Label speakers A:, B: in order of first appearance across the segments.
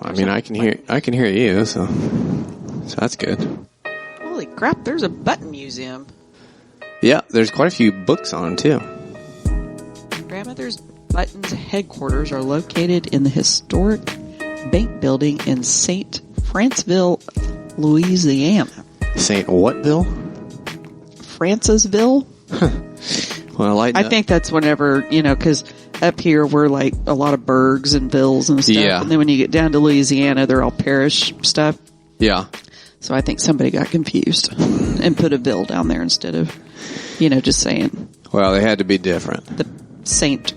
A: I mean, I can hear you, so that's good.
B: Holy crap, there's a button museum.
A: Yeah, there's quite a few books on too.
B: Grandmother's Buttons headquarters are located in the historic bank building in St. Franceville, Louisiana.
A: St. Whatville?
B: Francisville?
A: Well,
B: I think that's whenever, because up here we're like a lot of burgs and villes and stuff.
A: Yeah.
B: And then when you get down to Louisiana, they're all parish stuff.
A: Yeah.
B: So I think somebody got confused and put a ville down there instead of, just saying.
A: Well, they had to be different.
B: The St.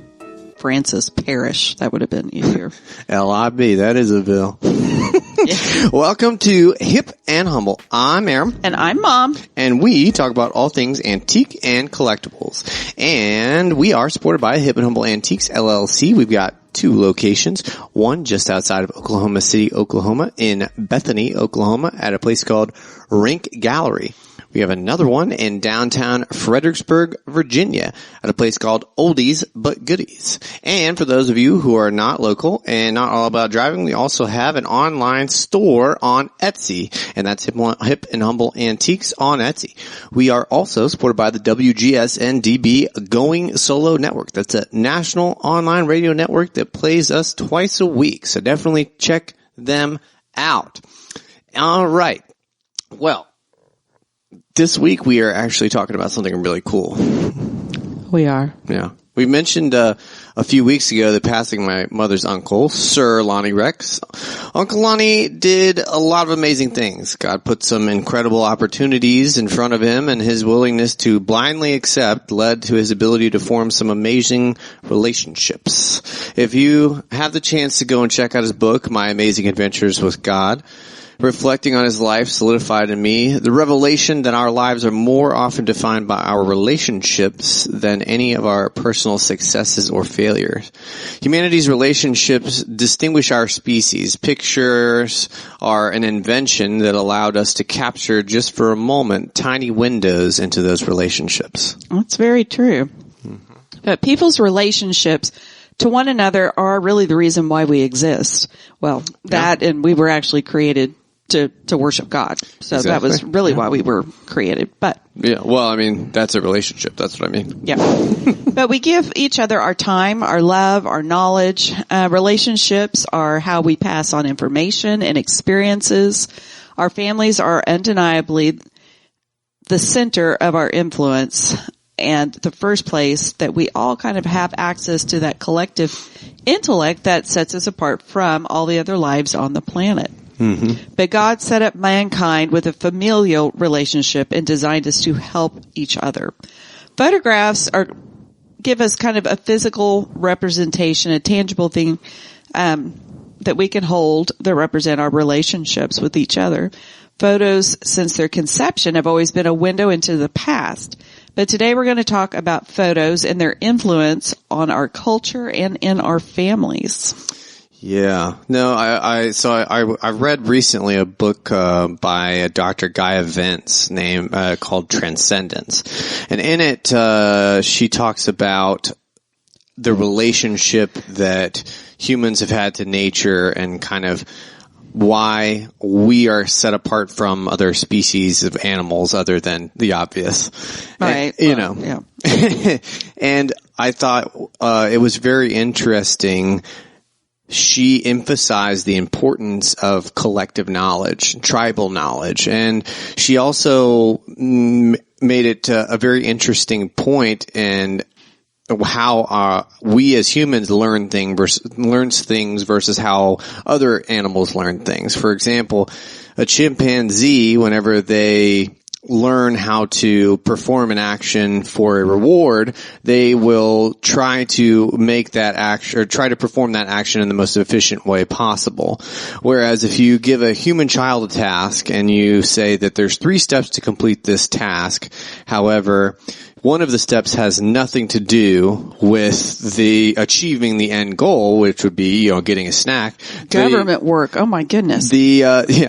B: Francis Parish. That would have been easier.
A: LIB, that is a ville.
B: Yeah.
A: Welcome to Hip and Humble. I'm Aram.
B: And I'm Mom.
A: And we talk about all things antique and collectibles. And we are supported by Hip and Humble Antiques, LLC. We've got 2 locations. One just outside of Oklahoma City, Oklahoma, in Bethany, Oklahoma, at a place called Rink Gallery. We have another one in downtown Fredericksburg, Virginia, at a place called Oldies But Goodies. And for those of you who are not local and not all about driving, we also have an online store on Etsy, and that's Hip and Humble Antiques on Etsy. We are also supported by the WGSN-DB Going Solo Network. That's a national online radio network that plays us twice a week, so definitely check them out. All right. Well, this week we are actually talking about something really cool.
B: We are.
A: Yeah. We mentioned a few weeks ago the passing of my mother's uncle, Sir Lonnie Rex. Uncle Lonnie did a lot of amazing things. God put some incredible opportunities in front of him, and his willingness to blindly accept led to his ability to form some amazing relationships. If you have the chance to go and check out his book, My Amazing Adventures with God, reflecting on his life solidified in me the revelation that our lives are more often defined by our relationships than any of our personal successes or failures. Humanity's relationships distinguish our species. Pictures are an invention that allowed us to capture just for a moment tiny windows into those relationships.
B: That's very true. Mm-hmm. But people's relationships to one another are really the reason why we exist. Well, that and we were actually created to worship God. So exactly. That was really why we were created. But
A: yeah, well, I mean, that's a relationship. That's what I mean.
B: Yeah. But we give each other our time, our love, our knowledge. Relationships are how we pass on information and experiences. Our families are undeniably the center of our influence and the first place that we all kind of have access to that collective intellect that sets us apart from all the other lives on the planet. Mm-hmm. But God set up mankind with a familial relationship and designed us to help each other. Photographs give us kind of a physical representation, a tangible thing that we can hold that represent our relationships with each other. Photos, since their conception, have always been a window into the past. But today we're going to talk about photos and their influence on our culture and in our families.
A: Yeah. No, I read recently a book by Dr. Gaia Vance called Transcendence. And in it she talks about the relationship that humans have had to nature and kind of why we are set apart from other species of animals other than the obvious.
B: Right.
A: And, yeah. And I thought it was very interesting. She emphasized the importance of collective knowledge, tribal knowledge, and she also made it a very interesting point in how we as humans learns things versus how other animals learn things. For example, a chimpanzee, whenever they learn how to perform an action for a reward, they will try to make that action or try to perform that action in the most efficient way possible. Whereas if you give a human child a task and you say that there's 3 steps to complete this task, however, one of the steps has nothing to do with the achieving the end goal, which would be, getting a snack.
B: Government work. Oh my goodness.
A: The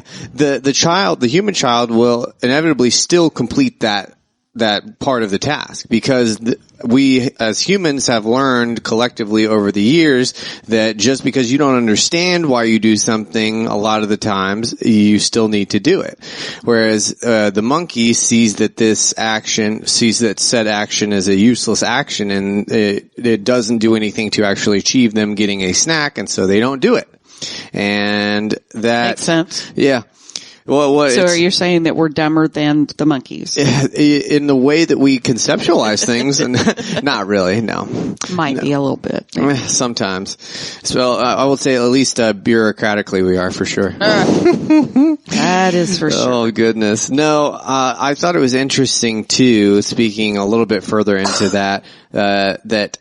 A: human child will inevitably still complete that that part of the task, because we as humans have learned collectively over the years that just because you don't understand why you do something, a lot of the times you still need to do it. Whereas the monkey sees that said action as a useless action, and it doesn't do anything to actually achieve them getting a snack, and so they don't do it. And that
B: makes sense.
A: Yeah. Well,
B: so are you saying that we're dumber than the monkeys?
A: In the way that we conceptualize things, and not really, no.
B: Might be a little bit. Maybe.
A: Sometimes. So I will say at least bureaucratically we are for sure.
B: That is for sure.
A: Oh goodness. No, I thought it was interesting too, speaking a little bit further into that, that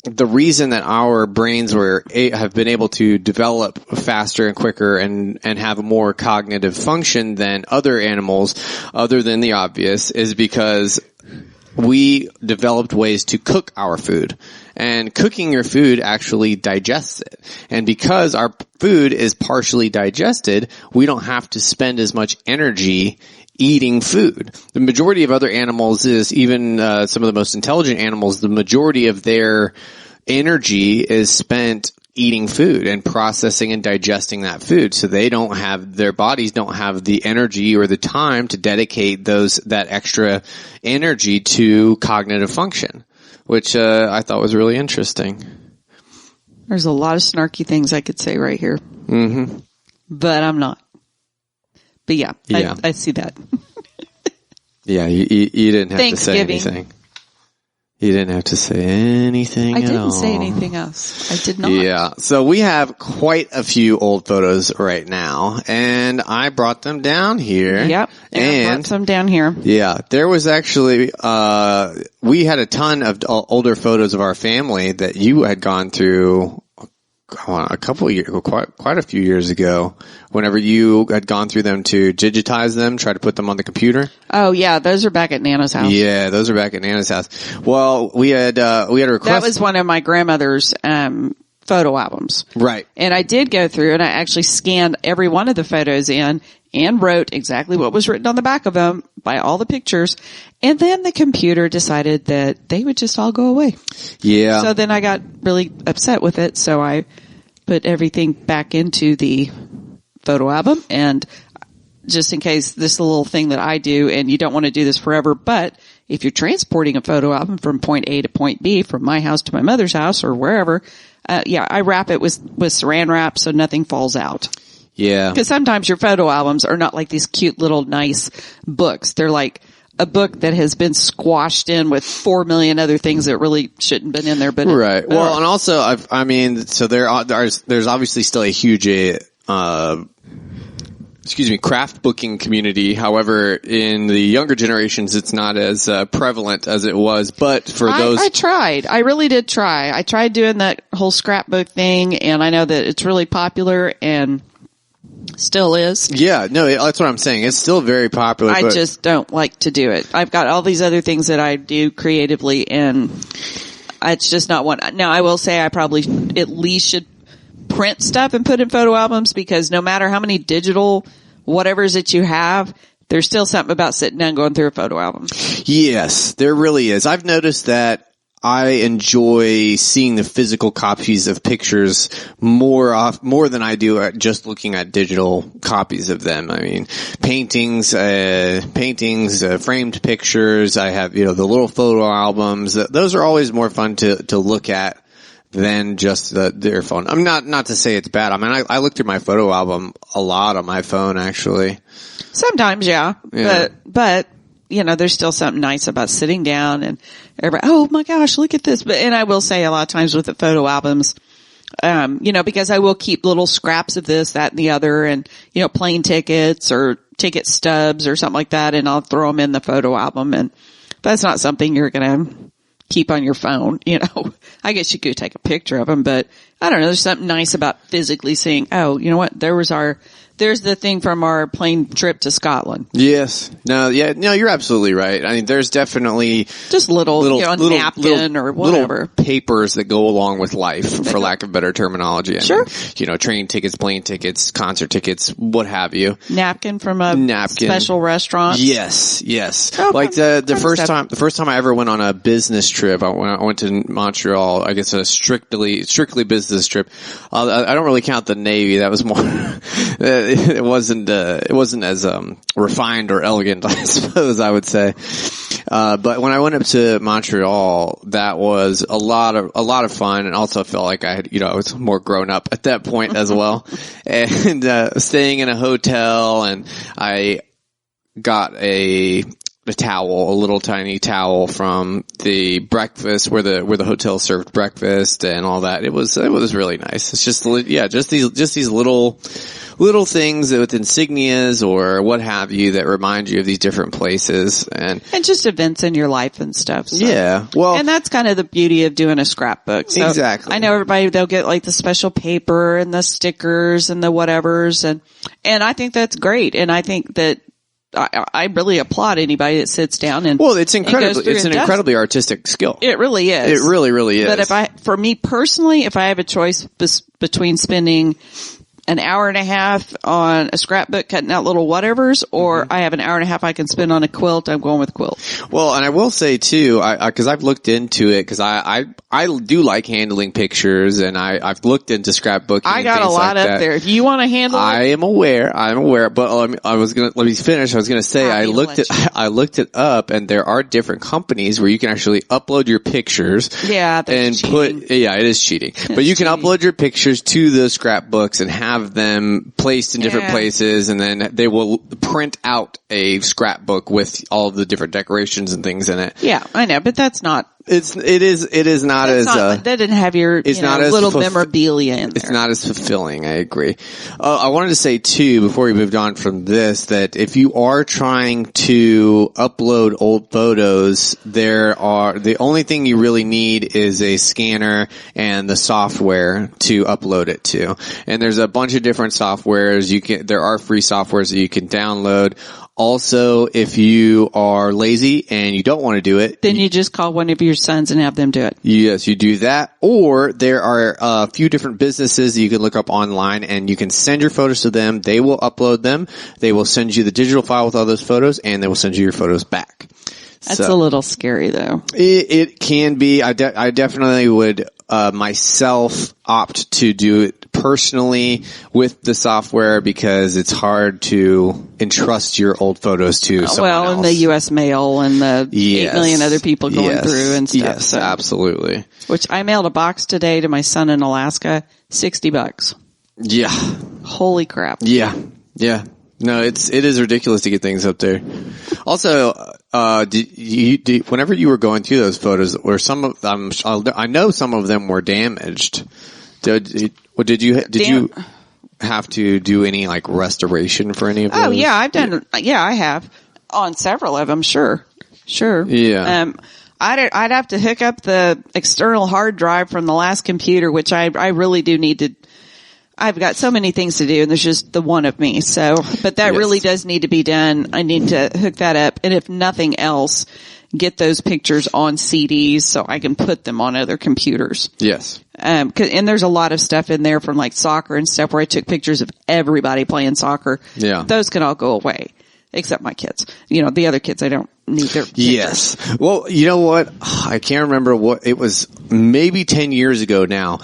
A: the reason that our brains have been able to develop faster and quicker and have a more cognitive function than other animals, other than the obvious, is because we developed ways to cook our food. And cooking your food actually digests it. And because our food is partially digested, we don't have to spend as much energy eating food. The majority of other animals is even some of the most intelligent animals, the majority of their energy is spent eating food and processing and digesting that food. So their bodies don't have the energy or the time to dedicate that extra energy to cognitive function, which I thought was really interesting.
B: There's a lot of snarky things I could say right here.
A: Mm-hmm.
B: But I'm not. But yeah. I see that.
A: Yeah, you didn't have to say anything. You didn't have to say anything at all.
B: I didn't say anything else. I did not.
A: Yeah. So we have quite a few old photos right now, and I brought them down here.
B: Yep. And I brought some down here.
A: Yeah. There was actually, we had a ton of older photos of our family that you had gone through a couple of years, quite a few years ago, whenever you had gone through them to digitize them, try to put them on the computer.
B: Oh yeah, those are back at Nana's house.
A: Yeah, those are back at Nana's house. Well, we had a request.
B: That was one of my grandmother's, photo albums.
A: Right.
B: And I did go through and I actually scanned every one of the photos in and wrote exactly what was written on the back of them by all the pictures. And then the computer decided that they would just all go away.
A: Yeah.
B: So then I got really upset with it. So I put everything back into the photo album, and just in case, this is a little thing that I do, and you don't want to do this forever, but if you're transporting a photo album from point A to point B, from my house to my mother's house or wherever, I wrap it with saran wrap so nothing falls out.
A: Yeah.
B: Because sometimes your photo albums are not like these cute little nice books. They're like a book that has been squashed in with 4 million other things that really shouldn't been in there. But
A: right. Well, and also, so there's obviously still a huge, craft booking community. However, in the younger generations, it's not as prevalent as it was. But for those,
B: I tried. I really did try. I tried doing that whole scrapbook thing, and I know that it's really popular and still is.
A: Yeah, no, that's what I'm saying. It's still very popular.
B: I just don't like to do it. I've got all these other things that I do creatively, and it's just not one. Now, I will say I probably at least should print stuff and put in photo albums, because no matter how many digital whatevers that you have, there's still something about sitting down and going through a photo album.
A: Yes, there really is. I've noticed that I enjoy seeing the physical copies of pictures more than I do just looking at digital copies of them. I mean, paintings, framed pictures. I have, the little photo albums. Those are always more fun to look at than just their phone. I'm not to say it's bad. I mean, I look through my photo album a lot on my phone, actually.
B: Sometimes, yeah. But there's still something nice about sitting down and everybody, oh my gosh, look at this. And I will say a lot of times with the photo albums, because I will keep little scraps of this, that, and the other, and, plane tickets or ticket stubs or something like that, and I'll throw them in the photo album. And that's not something you're going to keep on your phone, I guess you could take a picture of them, but I don't know, there's something nice about physically seeing, oh, you know what, there was our There's the thing from our plane trip to Scotland.
A: Yes. No, you're absolutely right. I mean, there's definitely
B: just little napkin or whatever.
A: Little papers that go along with life, for lack of better terminology.
B: Sure.
A: Train tickets, plane tickets, concert tickets, what have you.
B: Napkin from a special restaurant.
A: Yes. Oh, like the first time I ever went on a business trip, I went to Montreal, I guess a strictly business trip. I don't really count the Navy. That was more, it wasn't as, refined or elegant, I suppose I would say. But when I went up to Montreal, that was a lot of fun, and also felt like I was more grown up at that point as well. And, staying in a hotel, and I got a towel, a little tiny towel from the breakfast where the hotel served breakfast and all that. It was really nice. It's just these little things with insignias or what have you that remind you of these different places and
B: just events in your life and stuff. So.
A: Yeah. Well,
B: and that's kind of the beauty of doing a scrapbook. So
A: exactly.
B: I know everybody, they'll get like the special paper and the stickers and the whatevers, and I think that's great. And I think that I really applaud anybody that sits down and
A: it's an incredibly artistic skill.
B: It really is.
A: It really, really is.
B: But for me personally, if I have a choice between spending an hour and a half on a scrapbook cutting out little whatevers, or I have an hour and a half I can spend on a quilt, I'm going with quilt.
A: Well, and I will say too, cause I've looked into it, cause I do like handling pictures, and I've looked into scrapbooking.
B: I got a lot up there. If you want to handle it.
A: I am aware, but let me finish. I was gonna say, I looked it up, and there are different companies where you can actually upload your pictures.
B: Yeah,
A: and it is cheating. But you can upload your pictures to the scrapbooks and have them placed in different places, and then they will print out a scrapbook with all of the different decorations and things in it.
B: Yeah, I know, but that's not.
A: It is not as
B: that didn't have your little memorabilia in there.
A: It's not as fulfilling. I agree. I wanted to say too, before we moved on from this, that if you are trying to upload old photos, the only thing you really need is a scanner and the software to upload it to. And there's a bunch of different softwares there are free softwares that you can download. Also, if you are lazy and you don't want to do it,
B: then you just call one of your sons and have them do it.
A: Yes, you do that. Or there are a few different businesses that you can look up online, and you can send your photos to them. They will upload them. They will send you the digital file with all those photos, and they will send you your photos back.
B: That's a little scary, though.
A: It can be. I definitely would myself opt to do it personally with the software, because it's hard to entrust your old photos to someone else.
B: And the U.S. mail and the 8 million other people going through and stuff.
A: Yes, absolutely.
B: Which I mailed a box today to my son in Alaska, $60.
A: Yeah.
B: Holy crap.
A: Yeah. No, it is ridiculous to get things up there. Also, whenever you were going through those photos, were some of them, I know some of them were damaged. Did you have to do any like restoration for any of those?
B: Oh yeah, I have on several of them. Sure.
A: Yeah.
B: I'd have to hook up the external hard drive from the last computer, which I really do need to. I've got so many things to do, and there's just the one of me. So, but that really does need to be done. I need to hook that up, and if nothing else, get those pictures on CDs so I can put them on other computers.
A: Yes.
B: And there's a lot of stuff in there from like soccer and stuff where I took pictures of everybody playing soccer.
A: Yeah.
B: Those can all go away, except my kids. The other kids, I don't need their pictures.
A: Yes. Well, you know what? I can't remember what it was, maybe 10 years ago now,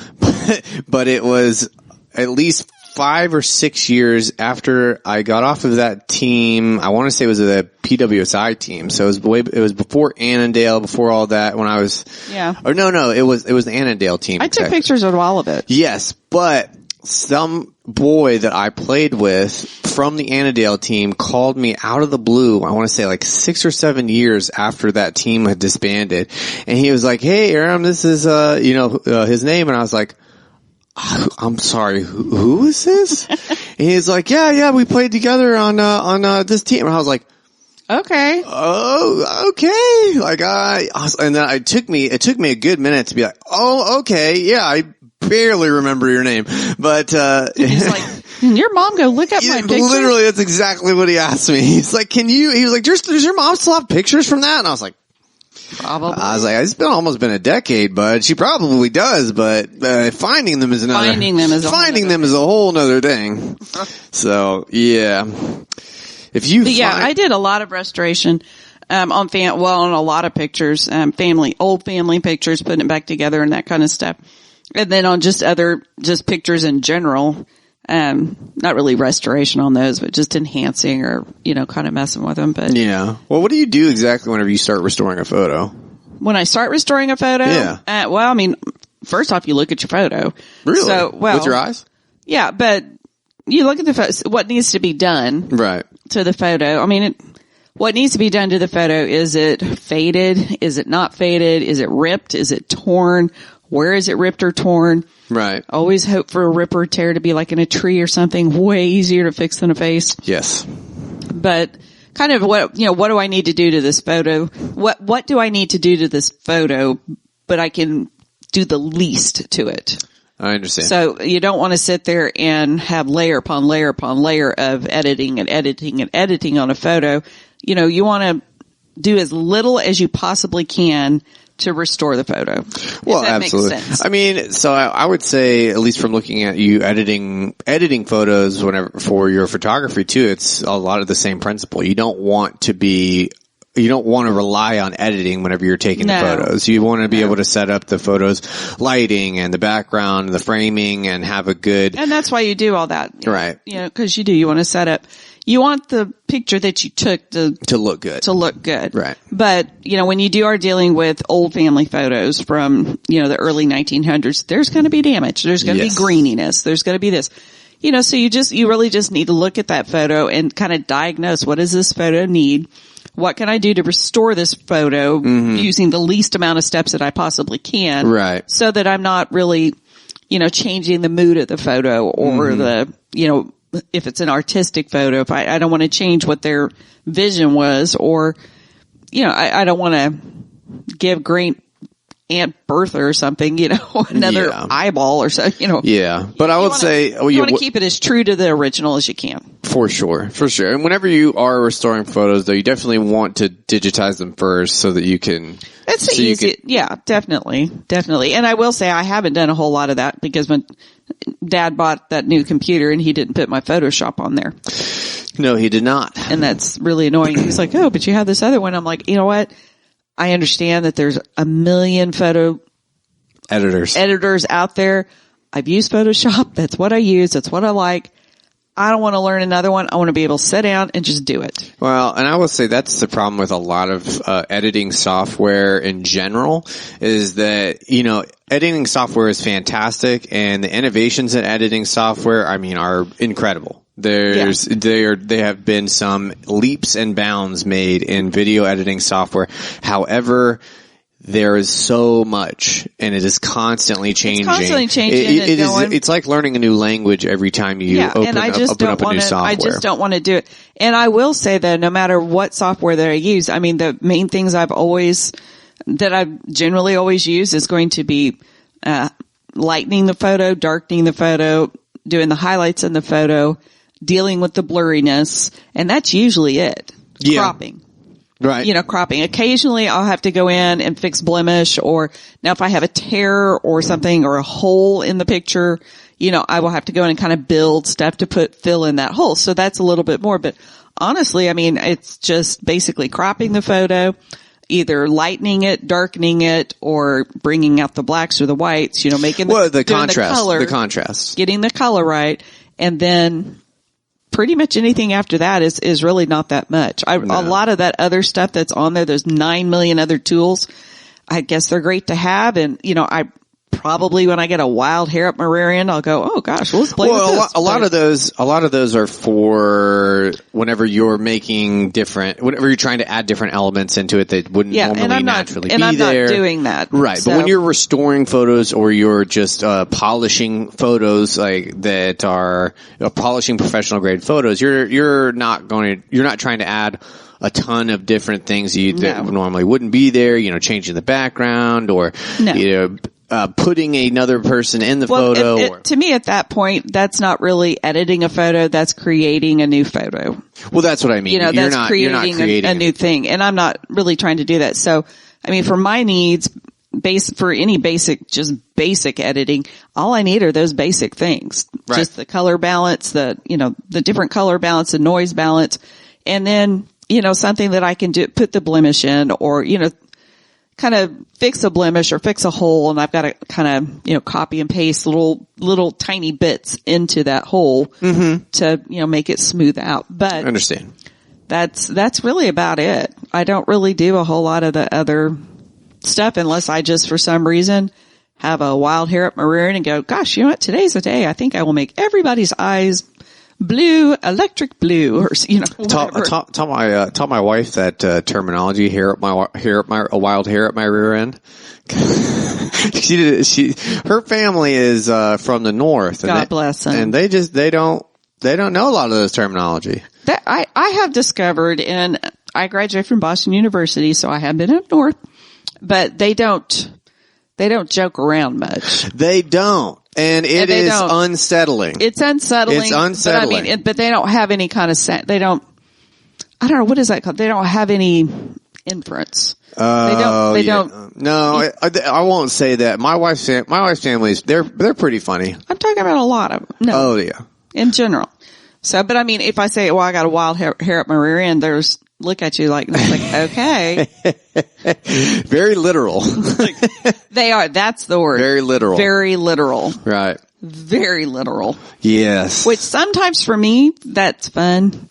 A: but it was at least 5 or 6 years after I got off of that team. I want to say it was the PWSI team. So it was before Annandale, before all that, when I was, or no, it was the Annandale team.
B: I took pictures of all of it.
A: Yes, but some boy that I played with from the Annandale team called me out of the blue. I want to say like 6 or 7 years after that team had disbanded. And he was like, "Hey, Aram, this is, his name." And I was like, "I'm sorry, who is this?" And he's like, yeah, we played together on this team. And I was like,
B: okay.
A: Oh, okay. Like and then it took me a good minute to be like, oh, okay. Yeah, I barely remember your name, but,
B: he's like, And your mom go look up my picture?
A: Literally, that's exactly what he asked me. He's like, he was like, does your mom still have pictures from that? And I was like,
B: probably.
A: I was like, it's almost been a decade, bud. She probably does, but finding them is another.
B: Finding them is
A: a whole nother thing. So yeah,
B: I did a lot of restoration on a lot of pictures, old family pictures, putting it back together and that kind of stuff, and then on just pictures in general. Not really restoration on those, but just enhancing or, kind of messing with them. But
A: yeah. Well, what do you do exactly whenever you start restoring a photo?
B: When I start restoring a photo?
A: Yeah.
B: First off, you look at your photo.
A: Really?
B: So,
A: with your eyes?
B: Yeah, but you look at the photo, what needs to be done.
A: Right.
B: To the photo. What needs to be done to the photo? Is it faded? Is it not faded? Is it ripped? Is it torn? Where is it ripped or torn?
A: Right.
B: Always hope for a rip or tear to be like in a tree or something, way easier to fix than a face.
A: Yes.
B: But kind of what do I need to do to this photo? What do I need to do to this photo, but I can do the least to it?
A: I understand.
B: So you don't want to sit there and have layer upon layer upon layer of editing and editing and editing on a photo. You want to do as little as you possibly can to restore the photo.
A: Well, absolutely.
B: Makes sense.
A: So I would say, at least from looking at you editing photos for your photography too, it's a lot of the same principle. You don't want to rely on editing whenever you're taking the photos. You want to be able to set up the photos, lighting and the background, the framing, and have a good.
B: And that's why you do all that.
A: Right.
B: Cause you want to set up. You want the picture that you took to
A: look good.
B: Right. But, when you are dealing with old family photos from, the early 1900s, there's going to be damage. There's going to be greeniness. There's going to be this, so you really just need to look at that photo and kind of diagnose, what does this photo need? What can I do to restore this photo using the least amount of steps that I possibly can?
A: Right.
B: So that I'm not really, changing the mood of the photo or the, if it's an artistic photo, if I don't want to change what their vision was, or, I don't want to give great Aunt Bertha or something, another eyeball or so,
A: Yeah. But I would say,
B: you want to keep it as true to the original as you can. For sure.
A: And whenever you are restoring photos, though, you definitely want to digitize them first so that you can.
B: It's easy. Yeah, definitely. And I will say I haven't done a whole lot of that because when Dad bought that new computer and he didn't put my Photoshop on there.
A: No, he did not.
B: And that's really annoying. He's like, oh, but you have this other one. I'm like, you know what? I understand that there's a million photo editors out there. I've used Photoshop. That's what I use. That's what I like. I don't want to learn another one. I want to be able to sit down and just do it.
A: Well, and I will say that's the problem with a lot of editing software in general is that, editing software is fantastic and the innovations in editing software, are incredible. There have been some leaps and bounds made in video editing software. However, there is so much, and it is constantly changing. It's like learning a new language every time you open up a new software.
B: I just don't want to do it. And I will say that no matter what software that I use, the main things that I've generally always used is going to be lightening the photo, darkening the photo, doing the highlights in the photo, dealing with the blurriness, and that's usually it.
A: Yeah.
B: Cropping.
A: Right.
B: Cropping. Occasionally I'll have to go in and fix blemish, or now if I have a tear or something or a hole in the picture, I will have to go in and kind of build stuff to fill in that hole. So that's a little bit more, but honestly, it's just basically cropping the photo, either lightening it, darkening it, or bringing out the blacks or the whites, making
A: the contrast,
B: getting the color right. And then pretty much anything after that is really not that much. A lot of that other stuff that's on there, there's 9 million other tools. I guess they're great to have. And, I probably when I get a wild hair up my rear end, I'll go, oh gosh, let's play with this.
A: A lot of those are for whenever you're whenever you're trying to add different elements into it that wouldn't normally naturally be there.
B: And I'm not doing that.
A: Right. So. But when you're restoring photos or you're just, polishing photos that are polishing professional grade photos, you're not trying to add a ton of different things that normally wouldn't be there, changing the background or, putting another person in the photo.
B: To me, at that point, that's not really editing a photo. That's creating a new photo.
A: Well, that's what I mean.
B: That's
A: you're not creating
B: a new thing. And I'm not really trying to do that. So, I mean, for my needs, for any just basic editing, all I need are those basic things.
A: Right.
B: Just the color balance, the different color balance, the noise balance. And then, something that I can do, put the blemish in, or, kind of fix a blemish or fix a hole, and I've got to kind of, copy and paste little tiny bits into that hole to, make it smooth out. But
A: I understand.
B: That's really about it. I don't really do a whole lot of the other stuff unless I just, for some reason, have a wild hair up my rear end and go, gosh, you know what? Today's the day. I think I will make everybody's eyes blue, electric blue, or
A: Tell my wife that terminology. Her wild hair up my rear end. Her family is from the north.
B: God bless them.
A: And they don't know a lot of this terminology.
B: That I have discovered, and I graduated from Boston University, so I have been up north, but they don't joke around much.
A: They don't. And it is unsettling.
B: It's unsettling.
A: It's unsettling.
B: But but they don't have any kind of I don't know, what is that called? They don't have any inference. They don't.
A: No, I won't say that. My wife's families, they're pretty funny.
B: I'm talking about a lot of them. No.
A: Oh yeah.
B: In general. So, but I mean, if I say, well, I got a wild hair up my rear end, look at you like, okay.
A: Very literal.
B: They are. That's the word.
A: Very literal.
B: Very literal.
A: Right.
B: Very literal.
A: Yes.
B: Which sometimes for me, that's fun.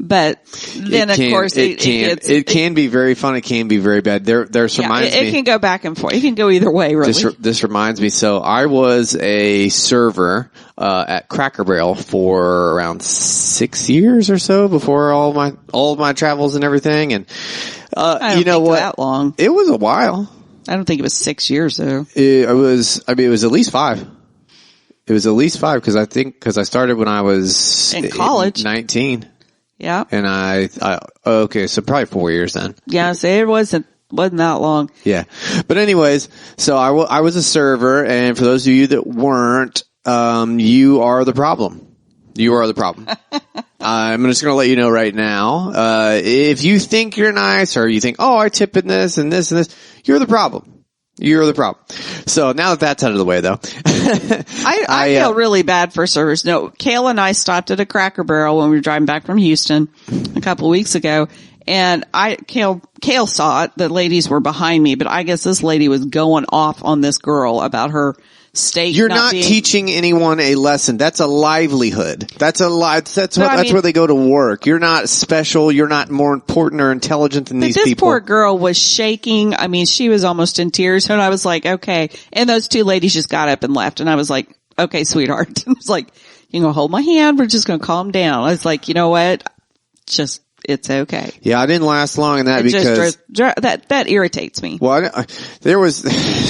B: But then, of course,
A: it can be very fun. It can be very bad.
B: It can go back and forth. It can go either way, really.
A: This reminds me. So I was a server at Cracker Barrel for around 6 years or so before all of my travels and everything. And
B: I don't think that long.
A: It was a while.
B: I don't think it was 6 years though.
A: It was at least 5. It was at least 5 because I started when I was
B: in college,
A: 19.
B: Yeah.
A: And okay, so probably 4 years then.
B: Yeah, so it wasn't that long.
A: Yeah. But anyways, so I was a server, and for those of you that weren't, you are the problem. You are the problem. I'm just going to let you know right now, if you think you're nice or you think, oh, I tip in this and this and this, you're the problem. You're the problem. So now that that's out of the way, though,
B: I feel really bad for servers. No, Kayla and I stopped at a Cracker Barrel when we were driving back from Houston a couple of weeks ago, and Kale saw it. The ladies were behind me, but I guess this lady was going off on this girl about her steak.
A: You're not teaching anyone a lesson. That's a livelihood. That's where they go to work. You're not special. You're not more important or intelligent than these people.
B: This poor girl was shaking. I mean, she was almost in tears, and I was like, okay. And those two ladies just got up and left, and I was like, okay, sweetheart. I was like, you're gonna hold my hand. We're just gonna calm down. I was like, you know what? It's okay.
A: Yeah, I didn't last long in that because
B: that irritates me.
A: Well, there was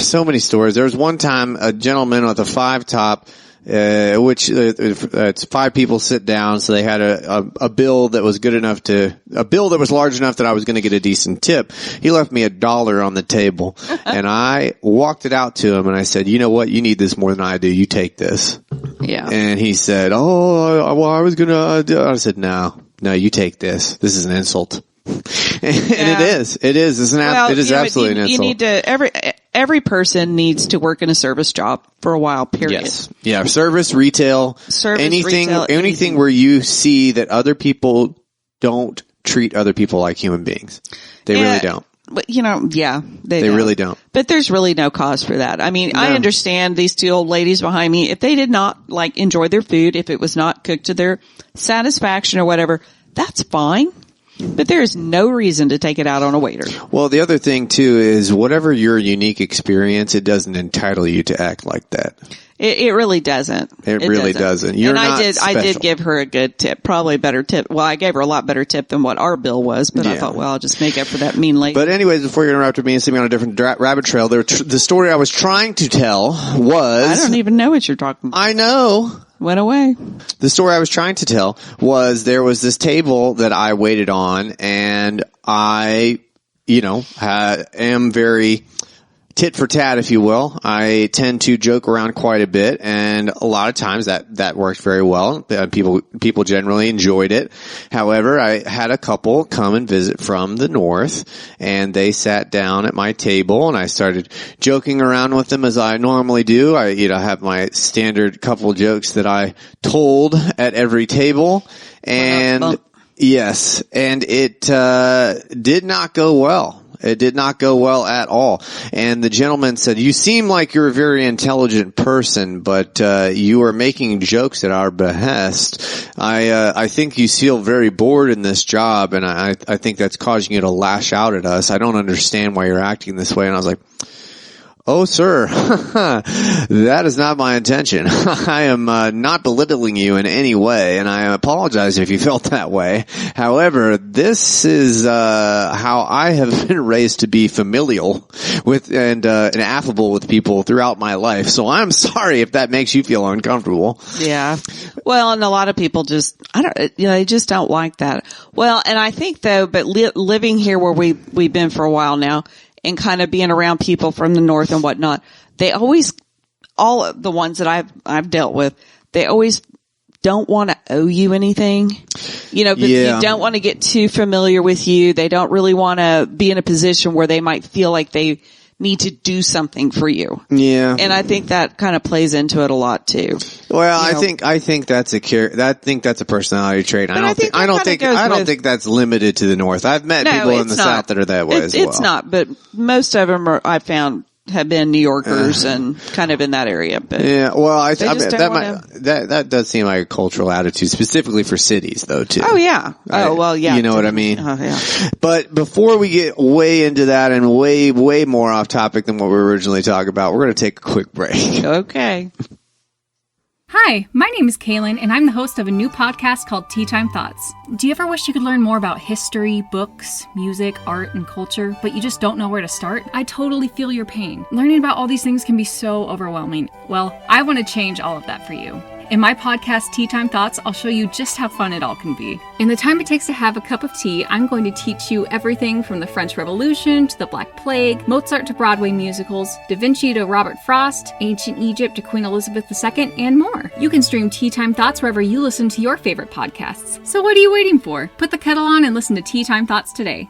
A: so many stories. There was one time a gentleman with a 5-top, which it's 5 people sit down, so they had a bill that was large enough that I was going to get a decent tip. He left me $1 on the table, and I walked it out to him, and I said, "You know what? You need this more than I do. You take this."
B: Yeah.
A: And he said, "Oh, well, I was gonna." I said, No, you take this. This is an insult. And it is. It is. It is absolutely an insult.
B: You need to, every person needs to work in a service job for a while, period.
A: Yes. Yeah. Service, retail, anything where you see that other people don't treat other people like human beings. They really don't.
B: But they
A: really don't.
B: But there's really no cause for that. I mean, I understand these two old ladies behind me. If they did not enjoy their food, if it was not cooked to their satisfaction or whatever, that's fine. But there is no reason to take it out on a waiter.
A: Well, the other thing too is whatever your unique experience, it doesn't entitle you to act like that.
B: It really doesn't.
A: It really doesn't. You're not special.
B: I did give her a good tip, probably a better tip. Well, I gave her a lot better tip than what our bill was, but I thought, well, I'll just make up for that mean lady.
A: But anyways, before you interrupted me and sent me on a different rabbit trail, the story I was trying to tell was...
B: I don't even know what you're talking about.
A: I know.
B: Went away.
A: The story I was trying to tell was there was this table that I waited on, and I, am very tit for tat, if you will. I tend to joke around quite a bit, and a lot of times that worked very well. People generally enjoyed it. However, I had a couple come and visit from the north, and they sat down at my table, and I started joking around with them as I normally do. I have my standard couple jokes that I told at every table, and yes, and it did not go well. It did not go well at all. And the gentleman said, "You seem like you're a very intelligent person, but you are making jokes at our behest. I think you feel very bored in this job, and I think that's causing you to lash out at us. I don't understand why you're acting this way." And I was like, "Oh, sir, that is not my intention. I am not belittling you in any way, and I apologize if you felt that way. However, this is how I have been raised to be familial with and affable with people throughout my life. So I'm sorry if that makes you feel uncomfortable."
B: Yeah. Well, and a lot of people they just don't like that. Well, and I think though, but living here where we've been for a while now, and kind of being around people from the north and whatnot, they always, all of the ones that I've dealt with, they always don't want to owe you anything. But you don't want to get too familiar with you. They don't really want to be in a position where they might feel like they need to do something for you.
A: Yeah.
B: And I think that kind of plays into it a lot too.
A: Well, I think that's a personality trait. I don't think that's limited to the north. I've met people in the south that are that way as well.
B: It's not, but most of them I've found have been New Yorkers and kind of in that area. But
A: yeah, well, that does seem like a cultural attitude, specifically for cities, though, too.
B: Oh yeah. Oh well, yeah.
A: You know what I mean?
B: Oh yeah.
A: But before we get way into that and way more off topic than what we were originally talking about, we're going to take a quick break.
B: Okay.
C: Hi, my name is Kaylin, and I'm the host of a new podcast called Tea Time Thoughts. Do you ever wish you could learn more about history, books, music, art, and culture, but you just don't know where to start? I totally feel your pain. Learning about all these things can be so overwhelming. Well, I want to change all of that for you. In my podcast, Tea Time Thoughts, I'll show you just how fun it all can be. In the time it takes to have a cup of tea, I'm going to teach you everything from the French Revolution to the Black Plague, Mozart to Broadway musicals, Da Vinci to Robert Frost, ancient Egypt to Queen Elizabeth II, and more. You can stream Tea Time Thoughts wherever you listen to your favorite podcasts. So what are you waiting for? Put the kettle on and listen to Tea Time Thoughts today.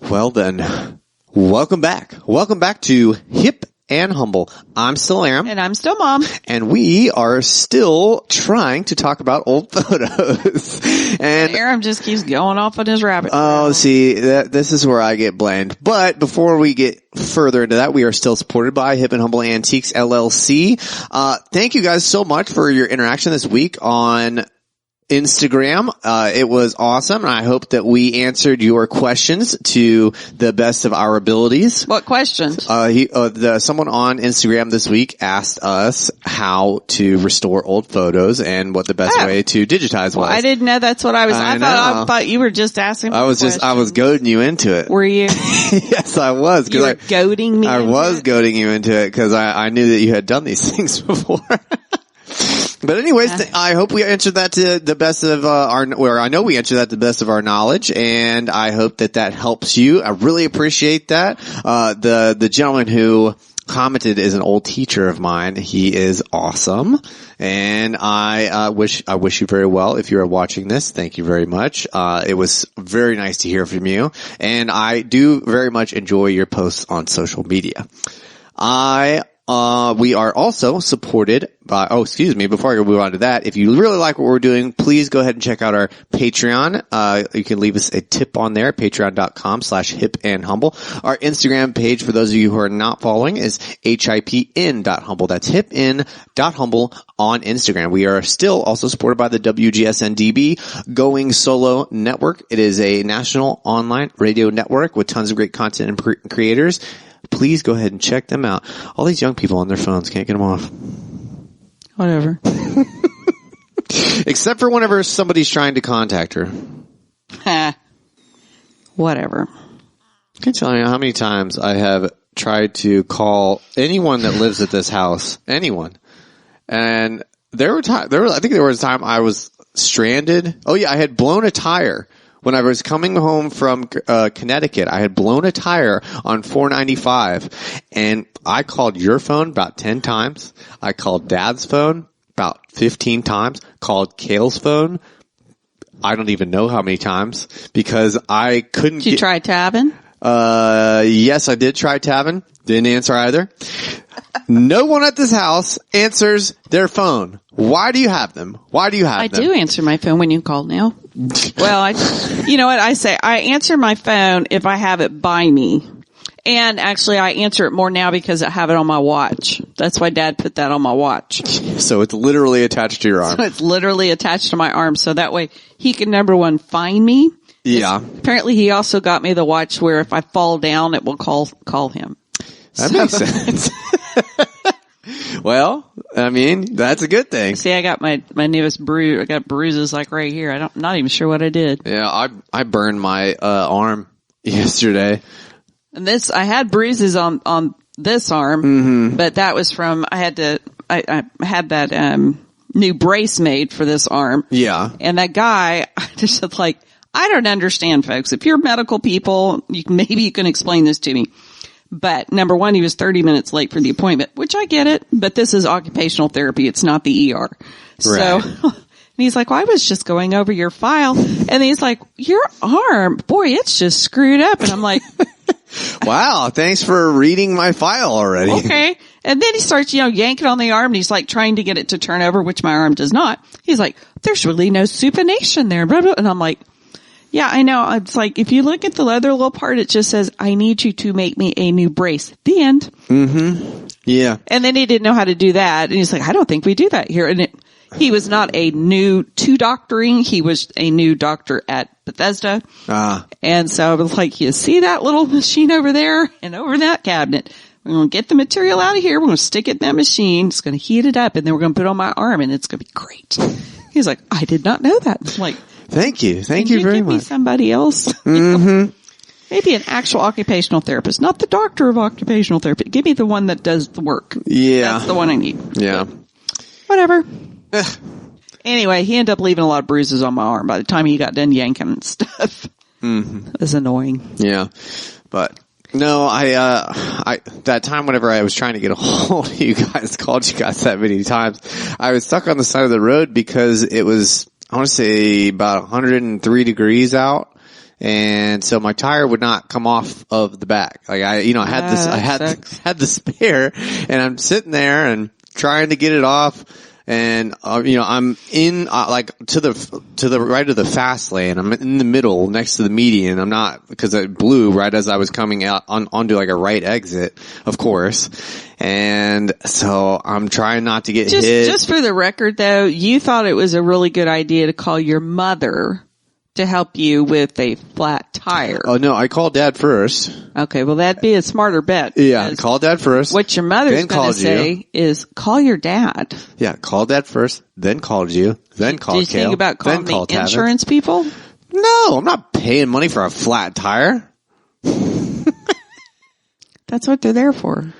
A: Well then, welcome back. Welcome back to Hip and Humble. I'm still Aram.
B: And I'm still Mom.
A: And we are still trying to talk about old photos. And
B: Aram just keeps going off on his rabbit trail.
A: Oh, see, this is where I get blamed. But before we get further into that, we are still supported by Hip and Humble Antiques, LLC. Thank you guys so much for your interaction this week on Instagram. It was awesome, and I hope that we answered your questions to the best of our abilities.
B: What questions?
A: Someone on Instagram this week asked us how to restore old photos and what the best way to digitize was.
B: I didn't know that's what I was. I thought you were just asking.
A: I was goading you into it.
B: Were you?
A: Yes, I was.
B: You were goading me.
A: I was goading you into it because I knew that you had done these things before. But anyways, I hope we answered that to the best of I know we answered that to the best of our knowledge, and I hope that helps you. I really appreciate that. The gentleman who commented is an old teacher of mine. He is awesome, and I wish you very well. If you are watching this, thank you very much. It was very nice to hear from you, and I do very much enjoy your posts on social media. We are also supported by, before I move on to that, if you really like what we're doing, please go ahead and check out our Patreon. You can leave us a tip on there, patreon.com/hipandhumble. Our Instagram page, for those of you who are not following, is hipin.humble. That's hipin.humble on Instagram. We are still also supported by the WGSN-DB Going Solo Network. It is a national online radio network with tons of great content and creators. Please go ahead and check them out. All these young people on their phones can't get them off.
B: Whatever.
A: Except for whenever somebody's trying to contact her.
B: Whatever.
A: I can tell you how many times I have tried to call anyone that lives at this house. Anyone. And I think there was a time I was stranded. Oh yeah, I had blown a tire when I was coming home from Connecticut. I had blown a tire on 495, and I called your phone about 10 times. I called Dad's phone about 15 times. Called Kale's phone, I don't even know how many times, because I couldn't
B: Did you try tabbing?
A: Yes, I did try tabbing. Didn't answer either. No one at this house answers their phone. Why do you have them? Why do you have them?
B: I do answer my phone when you call now. Well, you know what I say? I answer my phone if I have it by me. And actually, I answer it more now because I have it on my watch. That's why Dad put that on my watch.
A: So it's literally attached to your arm.
B: So it's literally attached to my arm. So that way he can, number one, find me.
A: Yeah.
B: Apparently he also got me the watch where if I fall down, it will call him.
A: That makes sense. Well, I mean, that's a good thing.
B: See, I got my newest bruise. I got bruises like right here. I'm not even sure what I did.
A: Yeah, I burned my arm yesterday.
B: And I had bruises on this arm, but that was from, I had that, new brace made for this arm.
A: Yeah.
B: And that guy, just like, I don't understand, folks. If you're medical people, maybe you can explain this to me. But number one, he was 30 minutes late for the appointment, which I get it, but this is occupational therapy. It's not the ER. So, and he's like, well, I was just going over your file. And he's like, your arm, boy, it's just screwed up. And I'm like,
A: wow, thanks for reading my file already.
B: Okay. And then he starts, yanking on the arm, and he's like trying to get it to turn over, which my arm does not. He's like, there's really no supination there. Blah, blah. And I'm like, yeah, I know. It's like, if you look at the other little part, it just says, I need you to make me a new brace. The end.
A: Mm-hmm. Yeah.
B: And then he didn't know how to do that. And he's like, I don't think we do that here. And he was not a new to doctoring. He was a new doctor at Bethesda. And so I was like, you see that little machine over there and over that cabinet? We're going to get the material out of here. We're going to stick it in that machine. It's going to heat it up, and then we're going to put it on my arm, and it's going to be great. He's like, I did not know that. I'm like,
A: thank you. Thank
B: you
A: very
B: give
A: much.
B: Me somebody else.
A: Mm-hmm.
B: Maybe an actual occupational therapist, not the doctor of occupational therapy. Give me the one that does the work.
A: Yeah.
B: That's the one I need.
A: Yeah.
B: Whatever. Anyway, he ended up leaving a lot of bruises on my arm by the time he got done yanking and stuff. Mm-hmm. It was annoying.
A: Yeah. But no, I that time whenever I was trying to get a hold of you guys, called you guys that many times, I was stuck on the side of the road because it was, I want to say about 103 degrees out. And so my tire would not come off of the back. Like I had the spare, and I'm sitting there and trying to get it off. And, I'm in, to the right of the fast lane. I'm in the middle next to the median. I'm not, because it blew right as I was coming out onto like a right exit, of course. And so I'm trying not to get hit.
B: Just for the record though, you thought it was a really good idea to call your mother to help you with a flat tire.
A: Oh no, I called Dad first.
B: Okay, well that'd be a smarter bet.
A: Yeah, call Dad first.
B: What your mother's going to say is call your dad.
A: Yeah, call Dad first, then called you, then called Kale.
B: Did you think about calling the insurance people?
A: No, I'm not paying money for a flat tire.
B: That's what they're there for.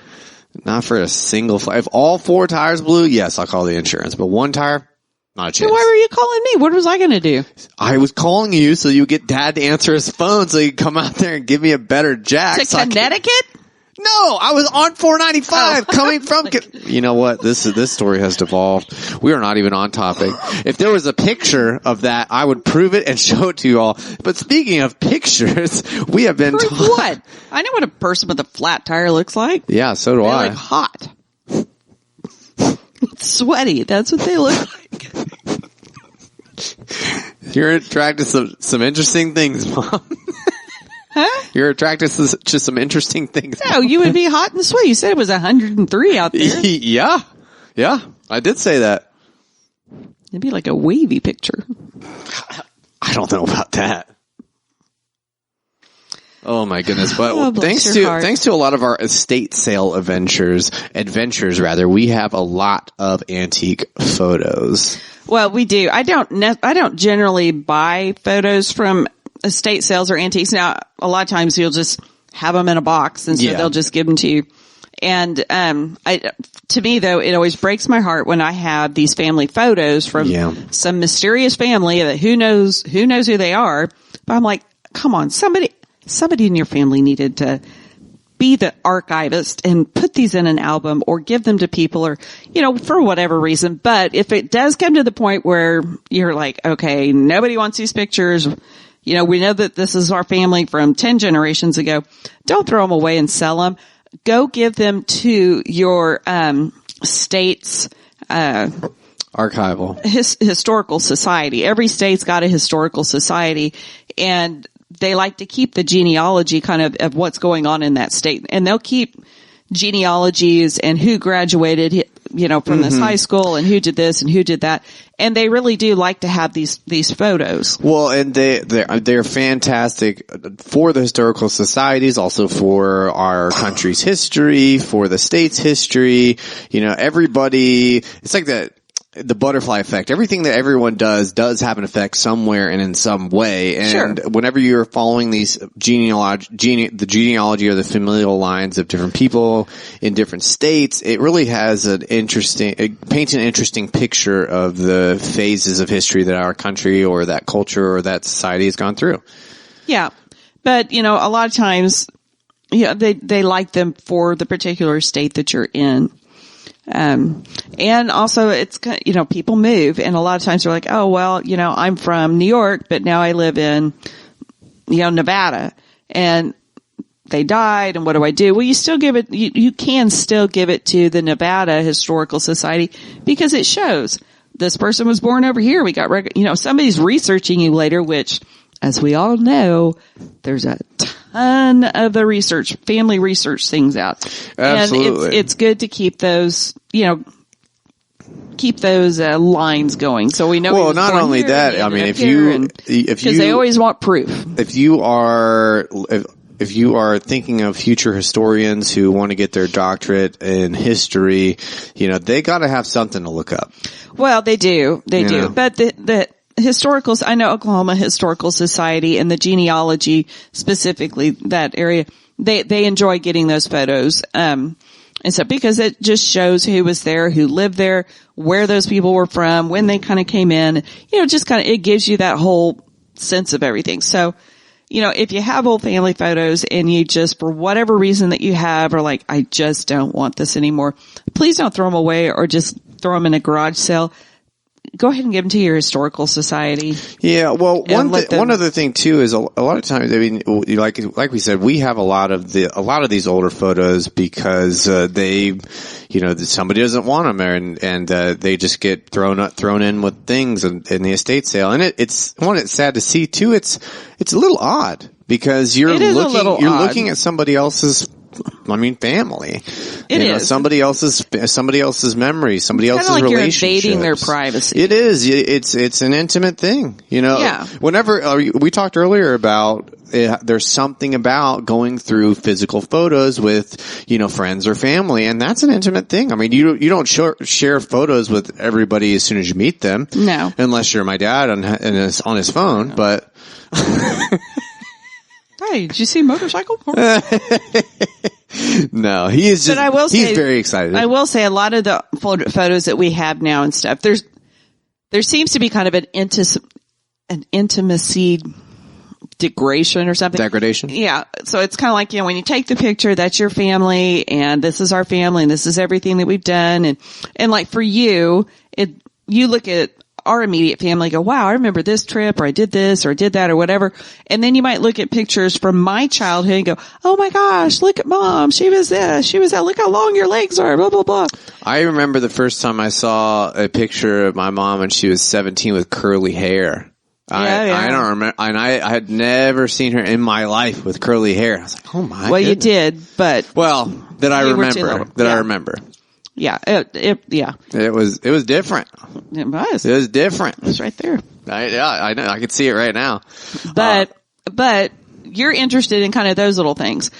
A: Not for a single flat. If all 4 tires blew, yes, I'll call the insurance. But 1 tire, not a chance.
B: So why were you calling me? What was I going to do?
A: I was calling you so you get Dad to answer his phone so you come out there and give me a better jack.
B: To Connecticut?
A: No, I was on 495 coming from. You know what? This story has devolved. We are not even on topic. If there was a picture of that, I would prove it and show it to you all. But speaking of pictures, we have been.
B: Prove what? I know what a person with a flat tire looks like.
A: Yeah, so do I.
B: They're like hot. Sweaty. That's what they look like.
A: You're attracted to some interesting things, Mom.
B: Huh?
A: You're attracted to some interesting things.
B: No, you would be hot and sweaty. You said it was 103 out there.
A: Yeah. Yeah, I did say that.
B: It'd be like a wavy picture.
A: I don't know about that. Oh my goodness. But thanks to a lot of our estate sale adventures, we have a lot of antique photos.
B: Well, we do. I don't generally buy photos from estate sales or antiques. Now, a lot of times you'll just have them in a box, and so they'll just give them to you. And to me though, it always breaks my heart when I have these family photos from some mysterious family that who knows who they are. But I'm like, come on, somebody in your family needed to be the archivist and put these in an album or give them to people or, for whatever reason. But if it does come to the point where you're like, okay, nobody wants these pictures, we know that this is our family from 10 generations ago, don't throw them away and sell them. Go give them to your, state's,
A: archival
B: historical society. Every state's got a historical society, and they like to keep the genealogy kind of what's going on in that state. And they'll keep genealogies and who graduated, from this high school and who did this and who did that. And they really do like to have these photos.
A: Well, and they're fantastic for the historical societies, also for our country's history, for the state's history. Everybody, it's like the butterfly effect. Everything that everyone does have an effect somewhere and in some way. And whenever you're following these the genealogy or the familial lines of different people in different states, it really has it paints an interesting picture of the phases of history that our country or that culture or that society has gone through.
B: Yeah. But, a lot of times, they like them for the particular state that you're in. And also it's, people move, and a lot of times they're like, oh, well, I'm from New York, but now I live in, Nevada, and they died, and what do I do? Well, you still give it, you can still give it to the Nevada Historical Society because it shows this person was born over here. We got, somebody's researching you later, which, as we all know, there's a ton of the family research things out.
A: Absolutely.
B: And it's good to keep those, lines going. So we know.
A: Well, not only that, I mean, because
B: they always want proof.
A: If you are thinking of future historians who want to get their doctorate in history, they got to have something to look up.
B: Well, they do. They do. But the I know Oklahoma Historical Society and the genealogy, specifically that area, they enjoy getting those photos. And so because it just shows who was there, who lived there, where those people were from, when they kind of came in, it gives you that whole sense of everything. So, if you have old family photos and you just, for whatever reason that you have, are like, I just don't want this anymore, please don't throw them away or just throw them in a garage sale. Go ahead and give them to your historical society.
A: Yeah, well, one other thing too is a lot of times, I mean, like we said, we have a lot of these older photos because somebody doesn't want them there, and they just get thrown in with things in the estate sale, and it's sad to see too. It's a little odd because you're looking at somebody else's. Family.
B: It is
A: somebody else's memory, somebody else's
B: like
A: relationships.
B: You're invading their privacy.
A: It is. It's an intimate thing.
B: Yeah.
A: Whenever we talked earlier about there's something about going through physical photos with friends or family, and that's an intimate thing. I mean, you don't share photos with everybody as soon as you meet them.
B: No,
A: unless you're my dad on his phone,
B: no.
A: But.
B: Hey, did you see motorcycle?
A: No, he is just,
B: but
A: he's very excited.
B: I will say a lot of the photos that we have now and stuff, there seems to be kind of an intimacy degradation or something.
A: Degradation?
B: Yeah. So it's kind of like, when you take the picture, that's your family and this is our family and this is everything that we've done. And like for you, you look at our immediate family, go, wow, I remember this trip, or I did this, or I did that, or whatever. And then you might look at pictures from my childhood and go, oh my gosh, look at mom. She was this, she was that. Look how long your legs are, blah, blah, blah.
A: I remember the first time I saw a picture of my mom when she was 17 with curly hair. I don't remember, and I had never seen her in my life with curly hair. I was like, oh my.
B: Well, goodness. You did, but.
A: Well, I remember.
B: Yeah, yeah.
A: It was different.
B: It was.
A: It was different.
B: It was right there.
A: I know. I could see it right now.
B: But you're interested in kind of those little things.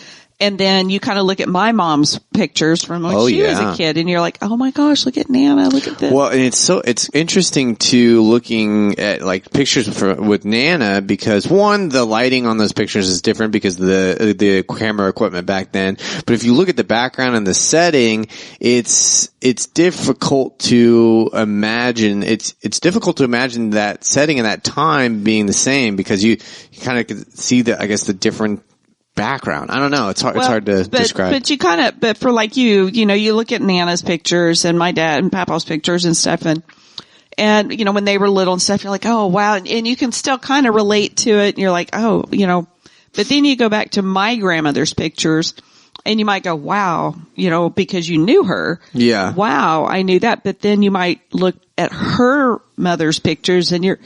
B: And then you kind of look at my mom's pictures from when she was
A: yeah.
B: a kid, and you're like, oh my gosh, look at Nana, look at this.
A: Well, and it's interesting to looking at like pictures with Nana because one, the lighting on those pictures is different because of the camera equipment back then. But if you look at the background and the setting, it's difficult to imagine. It's difficult to imagine that setting in that time being the same because you kind of could see the different background. I don't know. It's hard to describe.
B: But for like you look at Nana's pictures and my dad and Papa's pictures and stuff, and you know, when they were little and stuff, you're like, oh wow. And you can still kind of relate to it. And you're like, oh, you know, but then you go back to my grandmother's pictures and you might go, wow, you know, because you knew her.
A: Yeah.
B: Wow, I knew that. But then you might look at her mother's pictures and you're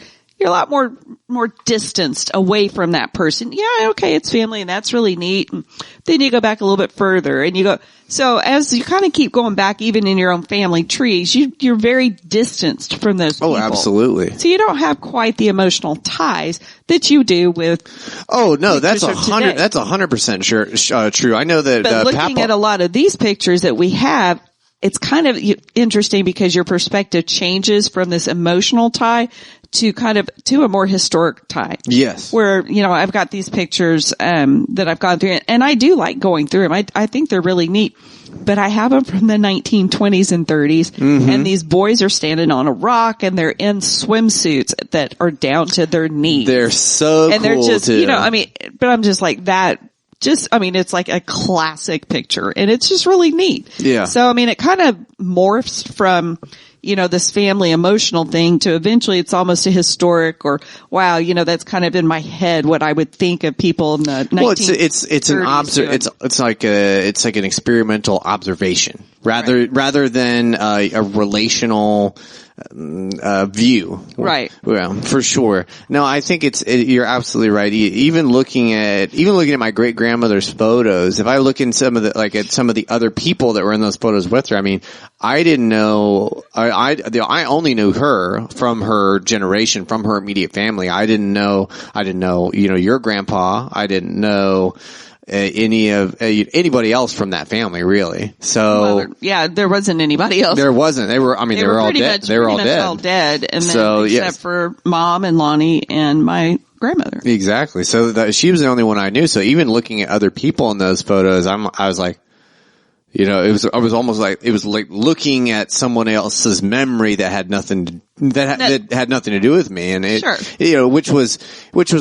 B: a lot more distanced away from that person. Yeah, okay, it's family and that's really neat. And then you go back a little bit further and you go, so as you kind of keep going back, even in your own family trees, you're very distanced from those people.
A: Oh, absolutely.
B: So you don't have quite the emotional ties that you do with.
A: Oh no, that's
B: pictures of today.
A: That's 100% true. I know that.
B: But looking at a lot of these pictures that we have, it's kind of interesting because your perspective changes from this emotional tie to a more historic tie.
A: Yes.
B: Where, you know, I've got these pictures, that I've gone through and I do like going through them. I think they're really neat, but I have them from the 1920s and 30s and these boys are standing on a rock and they're in swimsuits that are down to their knees.
A: They're so
B: and they're
A: cool
B: just,
A: too.
B: you know, I mean, but I'm just like that. It's like a classic picture and it's just really neat.
A: Yeah.
B: So, I mean, it kind of morphs from, you know, this family emotional thing to eventually it's almost a historic or wow, you know, that's kind of in my head what I would think of people in the 1930s.
A: It's like an experimental observation rather than a relational view.
B: Right.
A: Well, for sure. No, I think you're absolutely right. Even looking at my great grandmother's photos, if I look in at some of the other people that were in those photos with her, I mean, I didn't know, I only knew her from her generation, from her immediate family. I didn't know, you know, your grandpa. I didn't know anybody else from that family, really. So
B: there wasn't anybody else.
A: There wasn't. They were all dead. They were all dead.
B: And then except for Mom and Lonnie and my grandmother.
A: Exactly. So she was the only one I knew. So even looking at other people in those photos, I was like, you know, I was almost like, it was like looking at someone else's memory that had nothing that had nothing to do with me. And you know, which was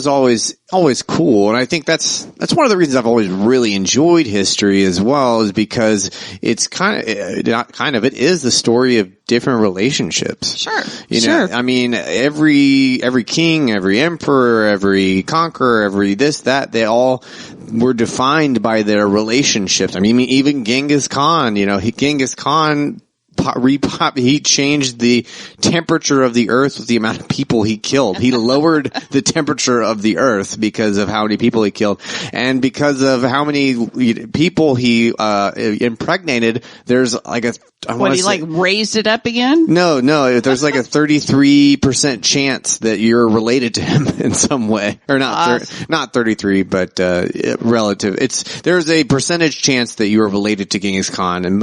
A: always cool. And I think that's one of the reasons I've always really enjoyed history as well, is because it's it is the story of different relationships.
B: Sure.
A: You know, I mean, every king, every emperor, every conqueror, every this, that, they all were defined by their relationships. I mean, even Genghis Khan, you know, Genghis Khan he changed the temperature of the earth with the amount of people he killed. He lowered the temperature of the earth because of how many people he killed. And because of how many people he impregnated, there's like
B: raised it up again?
A: No, there's like a 33% chance that you're related to him in some way. Or not 33, but relative. There's a percentage chance that you are related to Genghis Khan, and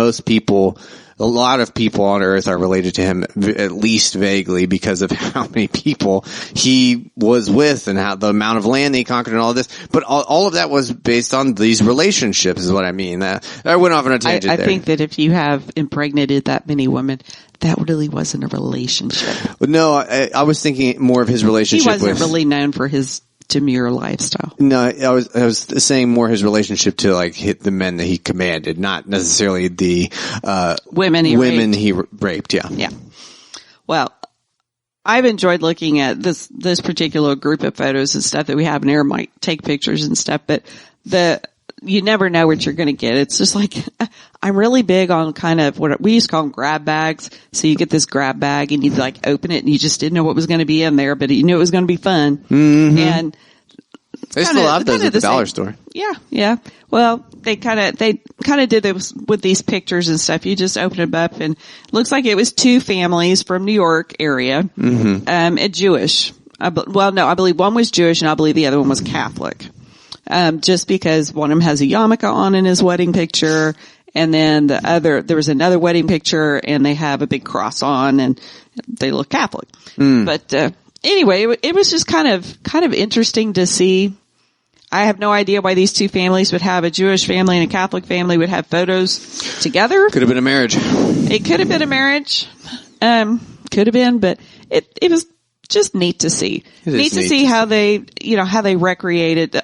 A: a lot of people on Earth are related to him, at least vaguely, because of how many people he was with and how the amount of land he conquered and all this. But all of that was based on these relationships, is what I mean. I went off on a tangent there.
B: I think that if you have impregnated that many women, that really wasn't a relationship.
A: No, I was thinking more of his relationship with...
B: He wasn't really known for his demure lifestyle.
A: No, I was saying more his relationship to like the men that he commanded, not necessarily the
B: women he
A: raped. Yeah.
B: Yeah. Well, I've enjoyed looking at this particular group of photos and stuff that we have in here. Might take pictures and stuff, but you never know what you're going to get. It's just like, I'm really big on kind of what we used to call them grab bags. So you get this grab bag and you like open it and you just didn't know what was going to be in there, but you knew it was going to be fun.
A: Mm-hmm.
B: And
A: they still have those at the dollar store.
B: Yeah, yeah. Well, they kind of did this with these pictures and stuff. You just open them up and it looks like it was two families from New York area,
A: mm-hmm.
B: Jewish. I believe one was Jewish and I believe the other one was Catholic. just because one of them has a yarmulke on in his wedding picture. And then there was another wedding picture and they have a big cross on and they look Catholic. But, anyway, it was just kind of interesting to see. I have no idea why these two families would have, a Jewish family and a Catholic family would have photos together.
A: Could have been a marriage.
B: It could have been a marriage. Could have been, but it was just neat to see. Neat to see how they, how they recreated,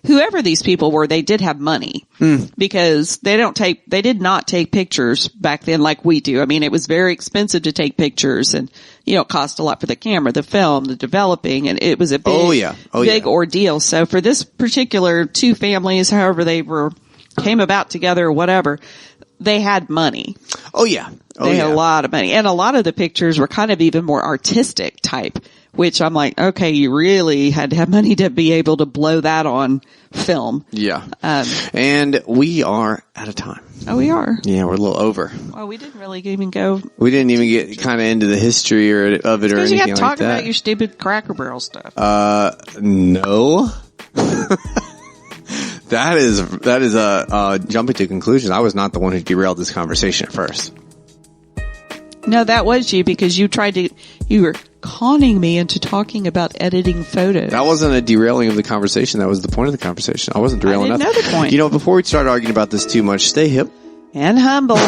B: whoever these people were, they did have money because they did not take pictures back then like we do. I mean, it was very expensive to take pictures and, it cost a lot for the camera, the film, the developing, and it was a big, big ordeal. So for this particular two families, however they came about together or whatever, they had money. They had a lot of money. And a lot of the pictures were kind of even more artistic type, which I'm like, okay, you really had to have money to be able to blow that on film.
A: Yeah. And we are out of time.
B: Oh, we are?
A: Yeah, we're a little over.
B: Well, we didn't really even go.
A: We didn't even get kind of into the history of it or anything like that.
B: Because you have to talk about your stupid Cracker Barrel stuff.
A: No. That is jumping to conclusions. I was not the one who derailed this conversation at first.
B: No, that was you because you were conning me into talking about editing photos.
A: That wasn't a derailing of the conversation. That was the point of the conversation. I wasn't derailing
B: I didn't know the point.
A: Before we start arguing about this too much, stay hip.
B: And humble.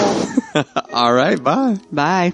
A: All right, bye.
B: Bye.